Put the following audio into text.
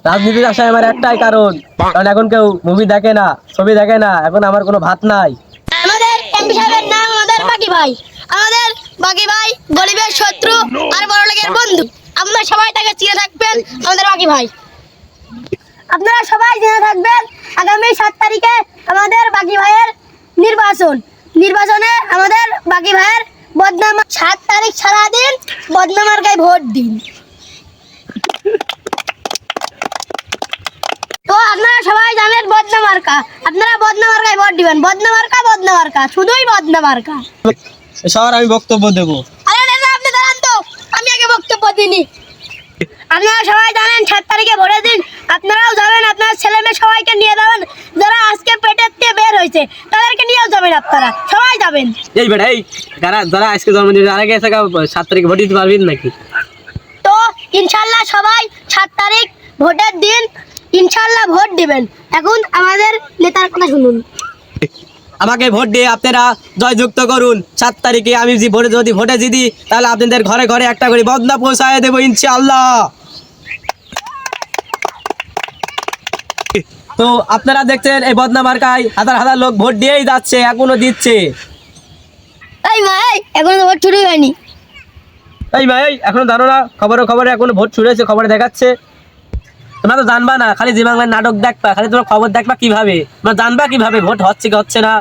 রাজনীতির আসায় আমার একটাই কারণ, কারণ এখন কেউ মুভি দেখে না, ছবি দেখে না, এখন আমার কোনো ভাত নাই। আমাদের এমপি সাহেবের নাম আমাদের বাকি ভাই। আমাদের বাকি ভাই গরিবের শত্রু আর বড়লোকের বন্ধু। আপনারা সবাই তাকে চিনে থাকবেন, আমাদের বাকি ভাই। আপনারা সবাই জেনে থাকবেন আগামী 7 তারিখে আমাদের বাকি ভাইয়ের নির্বাচনে আমাদের বাকি ভাইয়ের বদনাম। 7 তারিখ সারাদিন বদনামার গায়ে ভোট দিন। তো আপনারা সবাই জানেন বদনামার্কা, আপনারা বদনামার্কায় ভোট দিবেন। বদনামার্কা শুধুই বদনামার্কা। শহর আমি বক্তব্য দেবো। আরে দাদা আপনি দাঁড়ান তো, আমি আগে বক্তব্য দিইনি। আপনারা সবাই জানেন 7 তারিখে ভোটের দিন। আপনারাও যাবেন, আপনার ছেলে মেয়ে সবাইকে নিয়ে যাবেন। যারা আজকে পেটের দিয়ে বের হয়েছে তাদেরকে নিয়েও যাবেন, আপনারা সবাই যাবেন। এই বেটা, এই যারা আজকে জন্মদিন তারা কি 7 তারিখে ভোট দিতে পারবেন নাকি? তো ইনশাল্লাহ সবাই 7 তারিখ ভোটের দিন ইনশাল্লাহ ভোট দিবেন। এখন আমাদের নেতার কথা শুনুন। আমাকে ভোট দিয়ে আপনারা জয়যুক্ত করুন। 7 তারিখে আমি যদি ভোটে জিতি, তাহলে আপনাদের ঘরে ঘরে একটা করে বদনা পৌঁছায় দেবো ইনশাআল্লাহ। তো আপনারা দেখছেন এই বদনা মার্কায় হাজার হাজার লোক ভোট দিয়েই যাচ্ছে, এখনো দিচ্ছে। এই ভাই এখনো তো ভোট শুরুই হয়নি। এই ভাই, এখনো জানো না? খবরে এখনো ভোট শুরু হয়েছে, খবরে দেখাচ্ছে। তোমরা তো জানবা না, খালি জি বাংলার নাটক দেখবা, খালি তোমরা খবর দেখবা কিভাবে, তোমরা জানবা কিভাবে ভোট হচ্ছে কি হচ্ছে না।